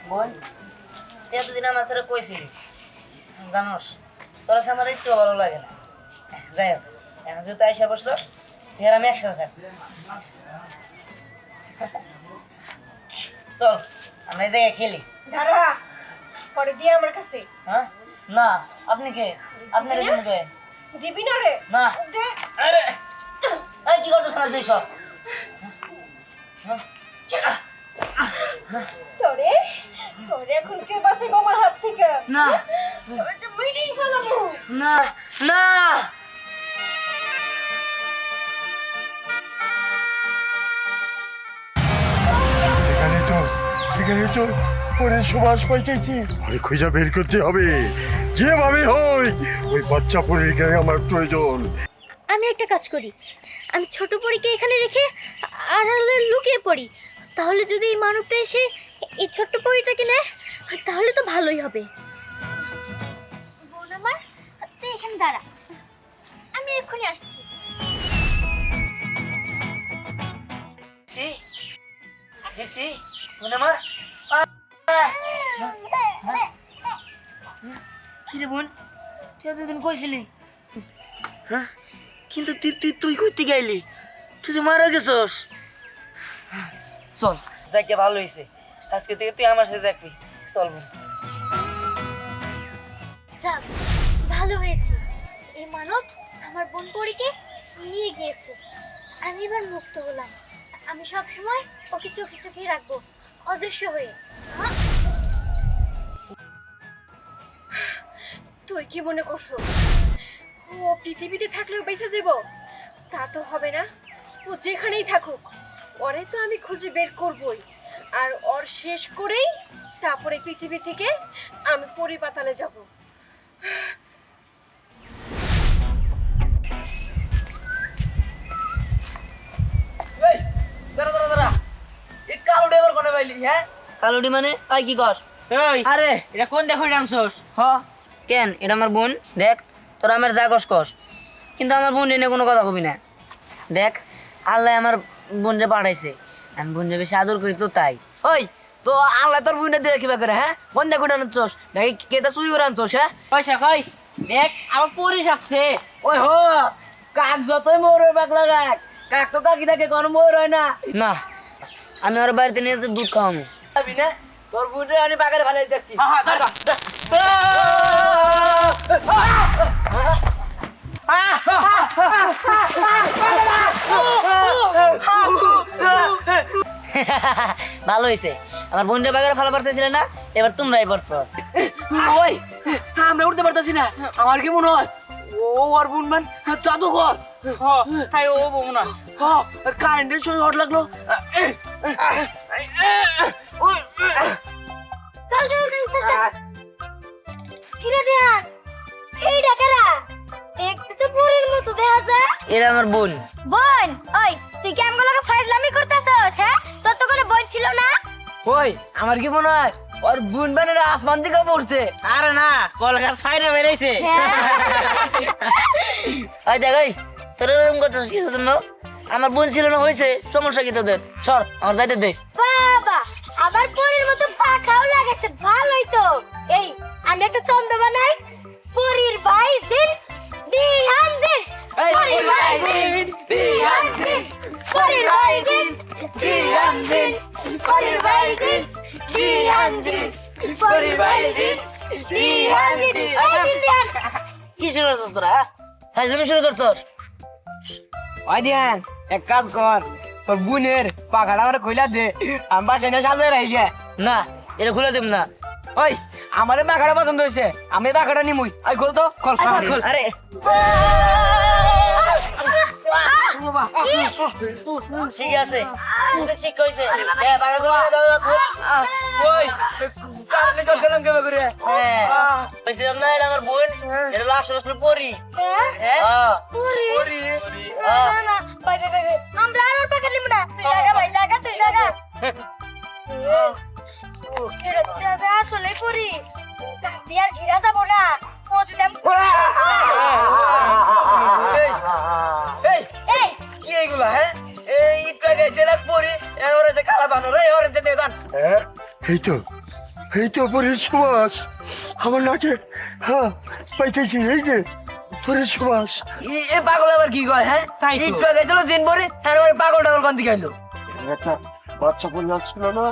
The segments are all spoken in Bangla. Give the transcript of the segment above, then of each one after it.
বোন এতদিন আমার সাথে কইছিলি জানোস তোর সাথে আমার একটু ভালো লাগে না। যাই হোক এখন যেহেতু আইসা বসতো ফের আমি একসাথে থাকবো। চল আমরা এই জায়গায় খেলি। দাঁড়া পরে দিয়ে আমার কাছে। হ্যাঁ না আপনি কে? আপনার জন্য কে? দিবি না রে? না দে। আরে এই কি করতেছ না তুই সব? তোরে তোরে এখন কে বাঁচাইব আমার হাত থেকে? না তোরে তো মিটিং ফেলাবো। না না এখানে তো পরে সুবাস পাইতেছি। আরে খুঁজা বের করতে হবে যেভাবে হয়। ওই বাচ্চা পরের গায়ে আমার প্রয়োজন। আমি একটা কাজ করি, আমি ছোট পরীকে এখানে রেখে আড়ালে লুকিয়ে পড়ি। তাহলে যদি এই মানবটা এসে এই ছোট্ট পরীটাকে নেয় তাহলে তো ভালোই হবে। বোন আমার, তুই এখানে দাঁড়া, আমি এক্ষুনি আসছি। কি বোন আমার কি রে বোন তুই এতদিন কইছিলি হ্যাঁ কিন্তু তুই তুই তুই কইতে গাইলি তুই তো মারা গেছস। চল যাকে ভালো হয়েছে আজকে থেকে তুই আমার সাথে থাকবি। চল বোন। যাক ভালো হয়েছে, এই মানব আমার বোন পরীকে নিয়ে গিয়েছে। আমি এবার মুক্ত হলাম। আমি সব সময় ওকে চোখে চোখে রাখবো অদৃশ্য হয়ে। তুই কি মনে করছো ও পৃথিবীতে থাকলেও বেঁচে যাব? তা তো হবে না। ও যেখানেই থাকুক ওরে তো আমি খুঁজে বের করবই, আর ওর শেষ করেই তারপরে পৃথিবী থেকে আমি পরিপাতালে যাব। এই দাঁড়া দাঁড়া দাঁড়া এই কালোডি আবার কোনে পাইলি? হ্যাঁ কালোডি মানে আই কি কস? এই আরে এটা কোন দেখো ডান্সস? হ কেন এটা আমার বোন। দেখ তোরা আমার যা কস কস কিন্তু আমার বোন এনে কোনো কথা কবি না। দেখ আল্লাহ আমার বোনরে পাঠাইছে, আমি বোনরে বেশি আদর করি তো তাই। ওই তো আল্লাহ তোর বোনে দিয়ে কিবা করে? হ্যাঁ কোন দেখো আনছস নাকি কেটা চুরি করে আনছস? হ্যাঁ পয়সা কই দেখ আমার পরি সাপছে। ওই হো কাক যতই ময়ূরের বাগ লাগাক কাক তো কাকি থাকে কোনো ময়ূর হয় না। না আমি ওর বাড়িতে নিয়ে এসে দুধ খাওয়াবো যাবি না? তোর বোনরে আমি বাগারে ভালো যাচ্ছি। হ্যাঁ হ্যাঁ দাদা ভালো হয়েছে আমার বোনরে বাগারে ভালো পারতেছিলে না, এবার তোমরাই পারছো। ওই আমরা উঠতে পারতেছি না, আমার কি মনে হয় ও আর বোন মান জাদুঘর। হাই ও বউ না কারেন্টের শরীর হট লাগলো। চল চল চল চল। কিরে দেয়ান এই ডাকারা দেখতে তো পরীর মতো দেখা যায়। এরা আমার বোন। বোন ওই তুই কি আমগুলোকে ফাইজলামি করতেছস? হ্যাঁ তোর তো কোনো বোন ছিল না। ওই আমার কি মনে হয় ওর বোন বানের আসমান থেকে পড়ছে। আরে না কলগাছ ফাইরে বেরিয়েছে। আই দেখ এই তোর এরকম করতেছিস কিসের জন্য? আমার বোন ছিল না হয়েছে সমস্যা কি তোদের? সর আমার যাইতে দে। বাবা আবার পরীর মতো পাখাও লাগাইছে, ভালোই তো। এই আমি একটা ছন্দ বানাই, পরীর ভাই দিন দিহান দিন, পরীর ভাই দিন দিহান দিন, পরীর ভাই দিন দিহান দিন, পরীর ভাই দিন দিহান দিন, পরীর ভাই দিন দিহান দিন। এই দিন দিহান কি শুরু করছিস তোরা? হ্যাঁ তুমি শুরু করছিস? ওই দিয়ান এক কাজ কর তোর বোনের পাখাটা আমার কইলা দে আমি বাসায় নিয়ে সাজিয়ে রাখি গে। না এটা খুলে দেব না। ওই আমারে পাখাটা পছন্দ হয়েছে আমি পাখাটা নিমুই। আই খোল তো খোল খোল খোল। আরে ঠিক আছে ঠিক কইছে। হ্যাঁ বাগা করে ওই কারণে কল গেলাম কেমন করে? হ্যাঁ কইছিলাম না এটা আমার বোন, এটা লাস্ট আসলে পরি। হ্যাঁ পরী না না ভাই ভাই ভাই আমরা আর ওর পাখা নিব না। তুই জায়গা ভাই জায়গা তুই জায়গা। এটা আসলে পরী গাছ দিয়ে আর ঘিরা যাবো না। ও যদি এই এই কি এগুলা? হ্যাঁ এই ট্রাই গাইছে না পরি এর ওরে যে কালা বানর রে ওরে যে দেন হ্যাঁ এই তো পরের সুবাস আমার নাকে, হ্যাঁ পাইতেছি, এই যে পরের সুবাস। এ পাগল আবার কি কয়? হ্যাঁ একটু আগে চলো জেন পরে তারপরে পাগল টাগল কান্দি খাইলো। একটা বাচ্চা পরে যাচ্ছিল না?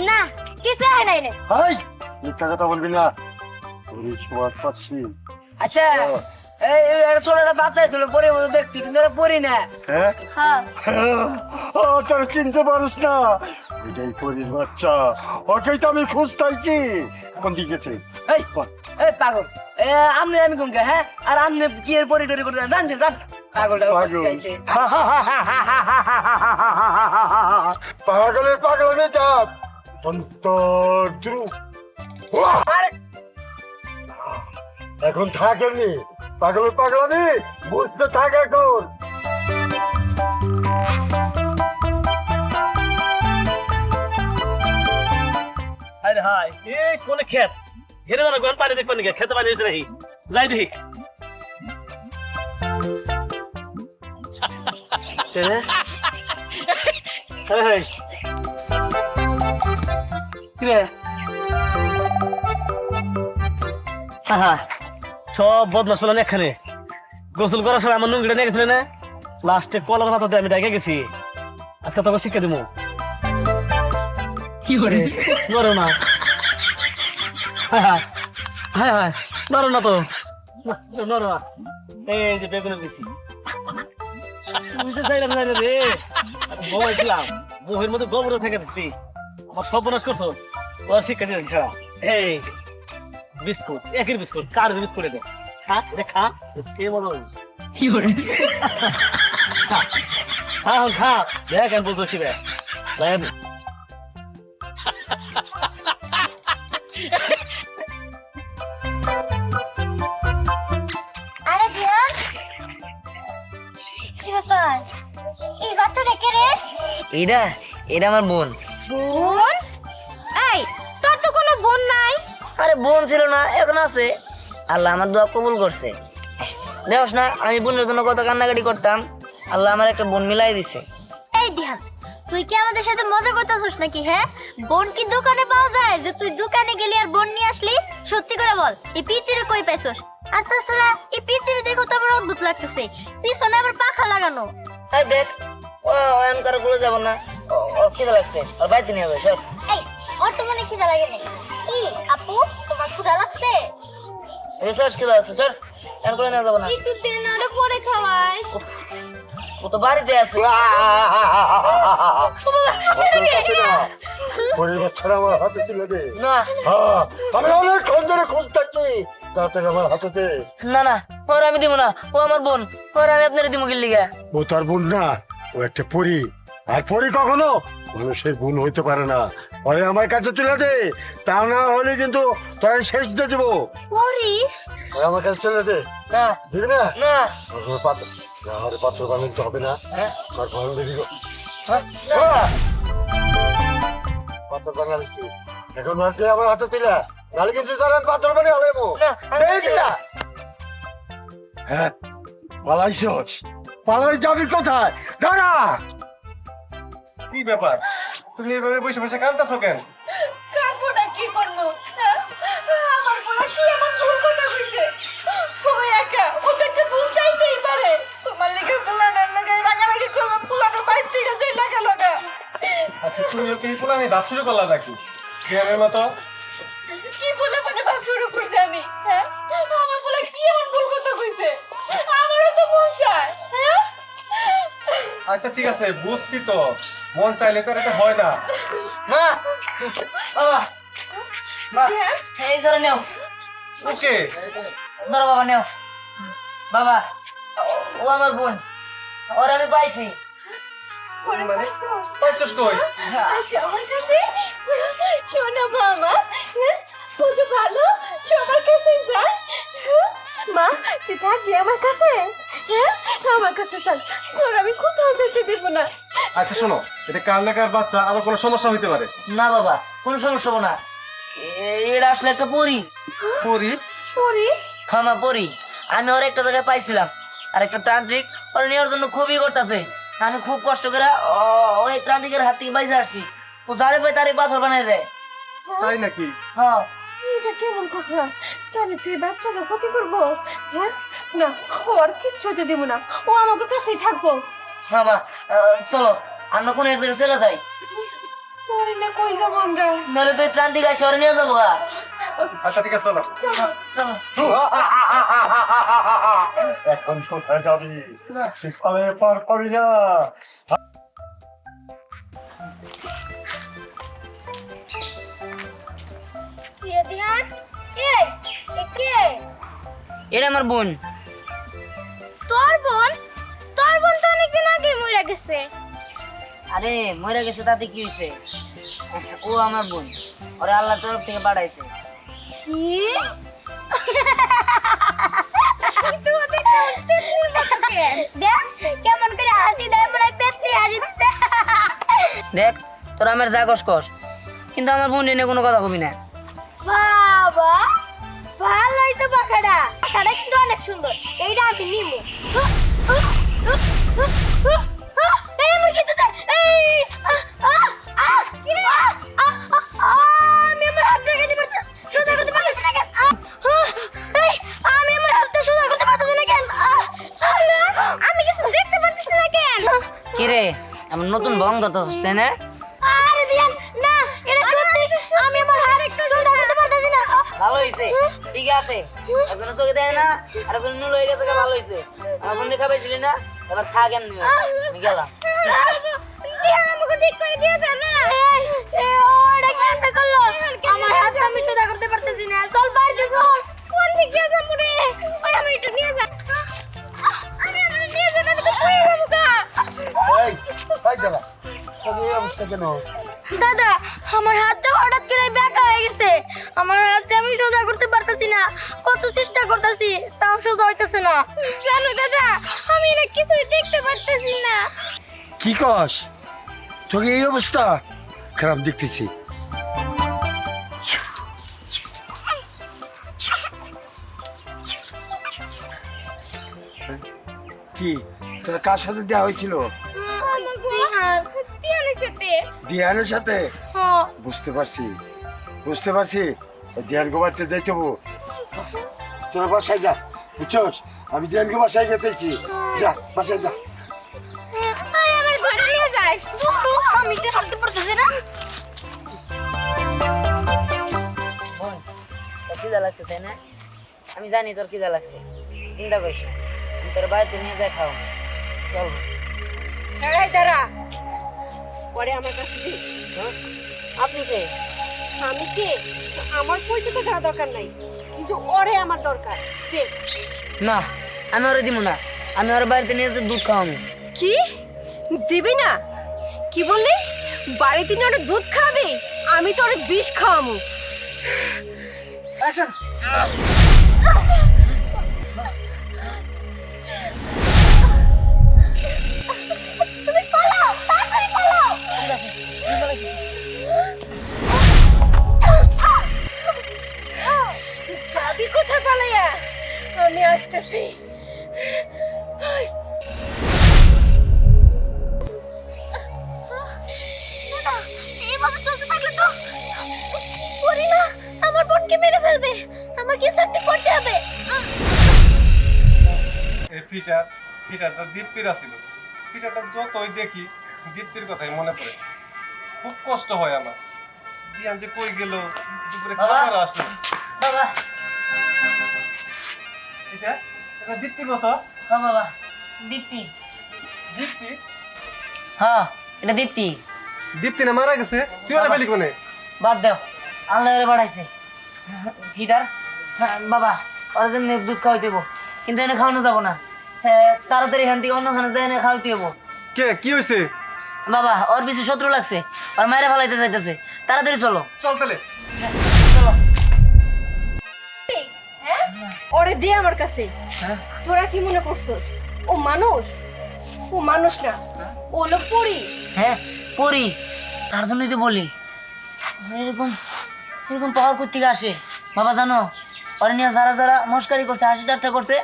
না কিছু হয় নাই রে। হাই মিথ্যা কথা বলবি না, পরের সুবাস পাচ্ছি। আচ্ছা এই ছোটটা বাচ্চা ছিল পরে মতো দেখছি কিন্তু ওরা পরি না। হ্যাঁ হ্যাঁ তোরা চিনতে পারিস না, ওইটাই পরের বাচ্চা, ওকেই তো আমি খুঁজতাইছি। কোন দিকে গেছে? এই এই পাগল আমনে আমি কমকে হ্যাঁ আর আমনে কি এর পরি টরি করতে জানছেন জান পাগল টাগল পাগল। খাইছে। পাগলের পাগলামি যাব অন্তর্দ্রু। আরে এখন থাক এমনি, পাগলের পাগলামি বুঝতে থাক এখন। আরে হাই এ কোন ক্ষেত ঘেরে দাও না কোন পানি দেখবেন নাকি খেতে পানি হয়েছে নাকি যাই দেখি সব বদমাস পেলাম এখানে গোসল করার সময় আমার নুঙ্গিটা নিয়ে গেছিলে না লাস্টে কলার পাতাতে আমি ডেকে গেছি আজকে তোকে শিক্ষা দিব কি করে নরো না হ্যাঁ হ্যাঁ হ্যাঁ নরো না তো নরো না এই যে বেগুনে দিছি বুঝতে চাইলাম না রে বলছিলাম মোহের মধ্যে গোবর থেকে দিচ্ছি আমার সব বনাশ করছো ওর শিক্ষা দিলেন খারাপ এই বিস্কুট একের বিস্কুট কার বিস্কুট দে খা খা কে বলো কি করে খা খা দেখ আমি বলতে শিবে আরে ধ্যান কি ব্যাপার এই বাচ্চাটা কে রে? এটা এটা আমার বোন। বোন? এই তোর তো কোনো বোন নাই। আরে বোন ছিল না, এখন আছে। আল্লাহ আমার দোয়া কবুল করছে। দেখোস না আমি বোনের জন্য কত কান্নাকাটি করতাম, আল্লাহ আমার একটা বোন মিলাই দিছে। এই ধ্যান তুই কি আমাদের সাথে মজা করতেছিস নাকি? হ্যাঁ বোন কি দোকানে পাওয়া যায় যে তুই দোকানে গেলি আর বোন নিয়ে আসলি? সত্যি করে বল এই পিচিরে কই পাইছস? আর তাছাড়া এই পিচিরে দেখো তো আমার অদ্ভুত লাগতেছে, পিছনে আবার পাখা লাগানো। এই দেখ ও এনকার গুলো যাব না, ওর খিদে লাগছে, আর বাইতে নিয়ে যাবে সর। এই ওর তো মনে খিদা লাগে না কি আপু? তোমার ক্ষুধা লাগছে? এই সর খিদে লাগছে, সর এন করে নিয়ে যাবো না। একটু তেল নাড়ে পরে খাওয়াইস। ও তো বাড়িতে আছে। পরের বাচ্চারা আমার হাতে তুলে দে। না হ্যাঁ, আমি অনেকক্ষণ ধরে খুঁজতেছি, তাড়াতাড়ি আমার হাতে দে। না না ওর আমি দিব না, ও আমার বোন, ওর আমি আপনার দিব কি লিগা? ও তার বোন না, ও একটা পরী, আর পরী কখনো মানুষের বোন হইতে পারে না। ওরে আমার কাছে তুলে দে, তা না হলে কিন্তু তোর শেষ দিয়ে দেবো। পরি ওরে আমার কাছে তুলে দে। না দিবি না? না ওর পাত্র না, ওরে পাত্র বানাইতে হবে না। হ্যাঁ? আমার ভালো দিবি গো। হ্যাঁ? পাত্র বানাইছি, এখন আর তুই আমার হাতে তুলে, নাহলে কিন্তু তোর আমি পাত্র বানিয়ে হলাইবো। না, এই দিলা। হ্যাঁ, পালাইছস, পালাই যাবি কোথায়? দাঁড়া। কি ব্যাপার তুমি এভাবে বসে বসে কাঁদতেছো কেন? কাঁদবো না কি করবো? হ্যাঁ? আমার বলা কি এমন ভুল কথা কইছে? ও একা, ও তো একটা ভুল চাইতেই পারে। তোমার লেগে ফুলানোর লগে রাগারাগি করলাম, ফুলানো বাইর থেকে যাই লাগা। আচ্ছা তুমি ওকে এই পুরানি ভাব শুরু করলা নাকি বিয়ারের মতো? কি বলে মানে ভাব শুরু করতে আমি? হ্যাঁ? আমার বলা কি এমন ভুল কথা কইছে? আমারও তো মন চায়। হ্যাঁ? আচ্ছা ঠিক আছে বুঝছি তো, মন চাইলে তো আর এটা হয় না। মা বাবা মা এই ধরে নেও, ওকে ধরো বাবা নেও। বাবা ও আমার বোন, ওর আমি পাইছি। মানে পাইছস কই? আচ্ছা আমার কাছে শোনা মামা, হ্যাঁ? ও তো ভালো সবার কাছেই যায়। হ্যাঁ? মা তুই থাকবি আমার কাছে? হ্যাঁ আমার কাছে থাক, তোর আমি কোথাও যেতে দেবো না। আচ্ছা শোনো, এটা কার বাচ্চা, আবার কোনো সমস্যা হইতে পারে। না বাবা কোনো সমস্যা হবে না, এটা আসলে একটা পরী। পরি পরি ক্ষমা পরী, আমি ওর একটা জায়গায় পাইছিলাম, আর একটা তান্ত্রিক ওর নেওয়ার জন্য খুবই করতেছে। আমি খুব কষ্ট করে ওই তান্ত্রিকের হাত থেকে বাইরে আসছি, ও যারে পায় তারে পাথর বানাই দেয়। তাই নাকি? হ্যাঁ এটা কেমন কথা? তাহলে তুই বাচ্চাটা ক্ষতি করবো? হ্যাঁ না, ওর কিচ্ছু হতে দিব না, ও আমাকে কাছেই থাকবো। বাবা চলো আমরা কোনো এক জায়গায় চলে যাই, তাহলে না কই যাবো আমরা? নাহলে তুই ক্রান্তি গায়ে শহরে নিয়ে যাবো গা। আচ্ছা ঠিক আছে চলো। চলো এখন কোথায় যাবি? সেখানে পার পাবি না। কি রে দিহান? এ কে? এটা আমার বোন। তোর বোন? তোর বোন তো অনেকদিন আগে মরে গেছে। আরে মরে গেছে তাতে কি হয়েছে, ও আমার বোন, ওরে আল্লাহর তরফ থেকে পাঠাইছে। কি? তুই ওদের কেমন পেতনির মতো কেন? দেখ কেমন করে হাসি দেয়, মনে হয় পেতনি হাসি দিছে। দেখ তোরা আমার যা কস কস, কিন্তু আমার বোন এনে কোনো কথা কবি না। বাবা ভালোই তো পাখাটা, পাখাটা কিন্তু অনেক সুন্দর, এইটা আমি নিবো। এই আমার কি তো এই কি রে? আমি আমার হাত ভেঙে দিতে পারছি, সোজা করতে পারছি না কেন? এই আমি আমার হাতটা সোজা করতে পারছি না কেন? আমি কিছু দেখতে পারতেছি না কেন? কি রে আমার নতুন ভঙ্গ তো তাই না? আরে দিয়ান না, এটা সত্যি আমি আমার হাত একটু সোজা করতে পারতেছি না। ভালো হয়েছে, ঠিক আছে, একজনের চোখে দেয় না আর একজন নুল হয়ে গেছে, ভালো হয়েছে। আমার বোনকে খাবাইছিলি না, এবার থাক এমনি, আমি গেলাম। দিয়ান আমাকে ঠিক করে দিয়েছে না? ওটা কেমনে করলো? আমার হাত আমি সোজা করতে পারতেছি না। চল বাইরে চল, কোন দিকে যাবো রে? ওই আমি একটু নিয়ে যা। আমি আমার নিয়ে যাবে না তো কই যাবো গা? এই ভাই দাদা, তোর এই অবস্থা কেন? দাদা আমার হাতটা হঠাৎ করে ব্যাকা হয়ে গেছে, আমার হাতটা আমি সোজা করতে পারতেছি না, কত চেষ্টা করতেছি তাও সোজা হইতেছে না। জানো দাদা আমি না কিছুই দেখতে পারতেছি না। কি কস? তোকে এই অবস্থা? খারাপ দেখতেছি। কি তোর কার সাথে দেওয়া হয়েছিল? দিয়ানের সাথে। দিয়ানের সাথে? হ্যাঁ বুঝতে পারছি। ওই দিয়ানকে বাড়িতে যাইতে হবো। তোর বাসায় যা, বুঝছস? আমি দিয়ানকে বাসায় গেতেছি। যা বাসায় যা। আরে আমার ঘরে নিয়ে যাস। আমি তো হাঁটতে পারতেছি না। বোন তোর খিদা লাগছে তাই না? আমি জানি তোর খিদা লাগছে, চিন্তা করিস না, আমি তোর বাড়িতে নিয়ে যাই খাও। চল বোন। এই দাঁড়া, পরে আমার কাছে দে। হ্যাঁ? আপনি কে? আমি কে আমার পরিচয় তো জানা দরকার নাই, কিন্তু ওরে আমার দরকার। দে। না আমি ওরে দিব না, আমি ওর বাড়িতে নিয়ে যে দুধ খাওয়াবো। কি দিবি না? কি বললি? বাড়িতে নিয়ে ওরে দুধ খাবি? আমি তো ওরে বিষ খাওয়াবো। তুমি পালাও, তাড়াতাড়ি পালাও। ঠিক আছে তুমি বলে কি? যাবি কোথায় পালাইয়া? আমি আসতেছি। দাদা এইভাবে চলতে থাকলে তো পরি না আমার বোনকে মেরে ফেলবে, আমার কিছু একটা করতে হবে। এই ফিটারটা দীপ্তির আছিল। ফিটারটা যতই দেখি দীপ্তির কথাই মনে পড়ে, খুব কষ্ট হয় আমার। দিয়ান যে কই গেল, দুপুরে বাবা। খাবার আসলো। বাবা এটা দীপ্তির মতো। হ্যাঁ বাবা, দীপ্তি। দীপ্তি? হ্যাঁ এটা দীপ্তি। দীপ্তি না মারা গেছে? তুই ওরা পেলি কোনে? বাদ দাও, আল্লাহ ওরে বাড়াইছে। ঠিটার বাবা ওরা যেমনি দুধ খাওয়াইতে হবো, কিন্তু এনে খাওয়ানো যাবো না। তাড়াতাড়ি এখান থেকে অন্যখানে যাই এনে খাওয়াইতে হবো। কে কি হয়েছে? বাবা ওর বেশি শত্রু লাগছে, ওর মায়েরা ফেলাইতে চাইতেছে, তাড়াতাড়ি চলো। চল তাহলে। চলো। ওরে দে আমার কাছে। হ্যাঁ? তোরা কি মনে করছস ও মানুষ? ও মানুষ না, ও হলো পরি। হ্যাঁ পড়ি, তার জন্যই তো বলি এরকম এরকম পাওয়ার কোথেকে আসে বাবা জানো? ওর নিয়ে যারা যারা মস্কারি করছে, হাসি ঠাট্টা করছে,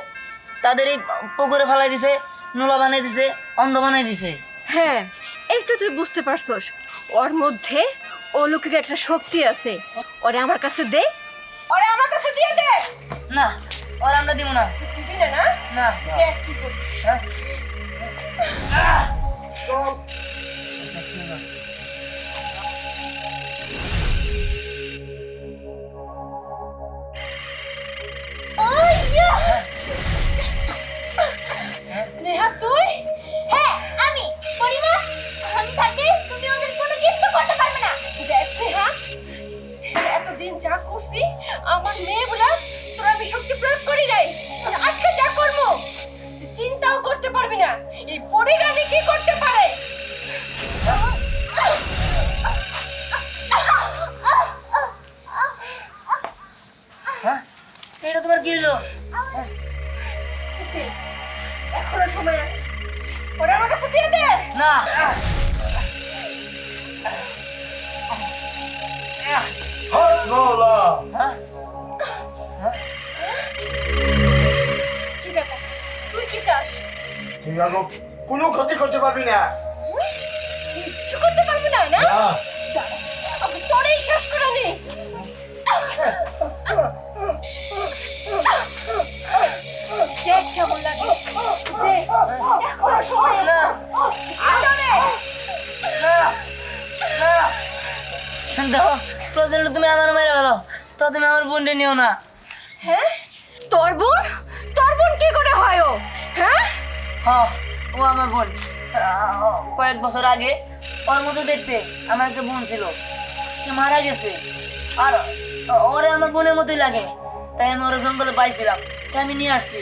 তাদের এই পুকুরে ফেলাই দিছে, নোলা বানাই দিছে, অন্ধ বানাই দিছে। হ্যাঁ এই তো তুই বুঝতে পারছস, ও ওর মধ্যে অলৌকিক একটা শক্তি আছে। ওরে আমার কাছে দে, ওরে আমার কাছে দিয়ে দে। না ওর আমরা দিব না। দিবি না না? না দেখ কি করবি। স্নেহা তুই? হ্যাঁ আমি পরিমা, আমি থাকতে তুমি ওদের কোনো কিচ্ছু করতে পারবে না। দেখ স্নেহা, এতদিন যা করছি আমার মেয়ে বলে তোর আমি শক্তি প্রয়োগ করি নাই। আর আজকে যা করবো তুই চিন্তাও করতে পারবি না এই পরিরানী কি করতে পারে। হ্যাঁ এটা তোমার কি হলো? এখনো সময় আছে, ওরে আমার কাছে দিয়ে দে। না কি ব্যাপার, তুই কি চাস? তুই আমার কোনো ক্ষতি করতে পারবি না। কিচ্ছু করতে পারবি না না? না। দাঁড়া, আমি তোরেই শেষ করে নি। দেখ কেমন লাগে, দেখ এখনো সময় আছে। আদরে দেখো প্রয়োজন হলে তুমি আমার মেরে গেলো, তো তুমি আমার বোনটা নিও না। হ্যাঁ, তোর বোন? তোর বোন কি করে হয় ও? হ্যাঁ, ও আমার বোন। কয়েক বছর আগে ওর মতো দেখতে আমার একটা বোন ছিল, সে মারা গেছে। আর ওরে আমার বোনের মতোই লাগে, তাই আমি ওরা জঙ্গলে পাইছিলাম, তাই আমি নিয়ে আসছি।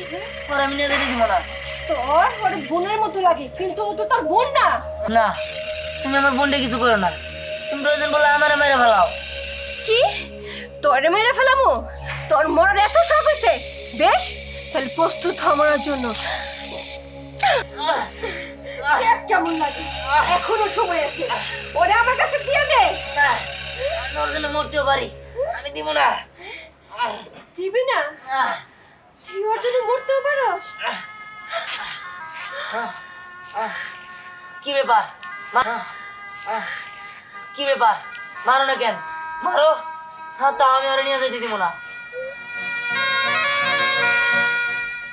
ওরা আমি নিয়ে যেতে দিব না। তোর ওর বোনের মতো লাগে, কিন্তু ও তো তোর বোন না। না তুমি আমার বোনটা কিছু করো না, তুমি প্রয়োজন বললে আমার মেরে ফেলাও। কি তোরে মেরে ফেলামো? তোর মরার এত শখ হয়েছে? বেশ, তাহলে প্রস্তুত হ মরার জন্য। দেখ কেমন লাগে, এখনো সময় আছে, ওরে আমার কাছে দিয়ে দে। আমি ওর জন্য মরতেও পারি, আমি দিব না। দিবি না? তুই ওর জন্য মরতেও পারস? কি ব্যাপার কি ব্যাপার, মারো না কেন? মারো। হ্যাঁ তা আমি ওরা নিয়ে যেতে দিব না।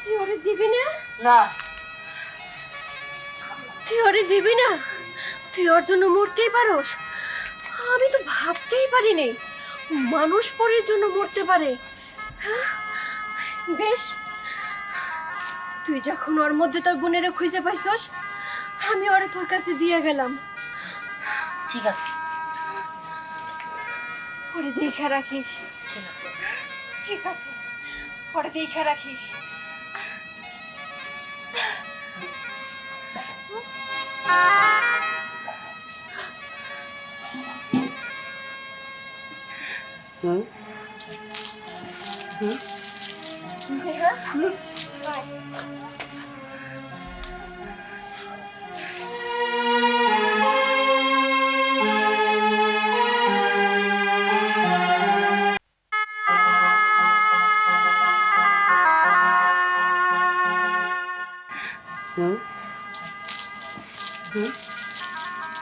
তুই ওরে দিবি না? না তুই ওরে দিবি না? তুই ওর জন্য মরতেই পারস? আমি তো ভাবতেই পারিনি মানুষ পরের জন্য মরতে পারে। হ্যাঁ? বেশ, তুই যখন ওর মধ্যে তোর বোনেরা খুঁজে পাইছস, আমি ওরে তোর কাছে দিয়ে গেলাম। ঠিক আছে ওরে দেখে রাখিস। ঠিক আছে। ঠিক আছে, ওরে দেখে রাখিস। স্নেহা, আয়।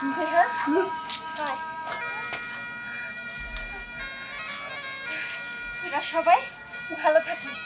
স্নেহা, আয়। এরা সবাই ভালো থাকিস।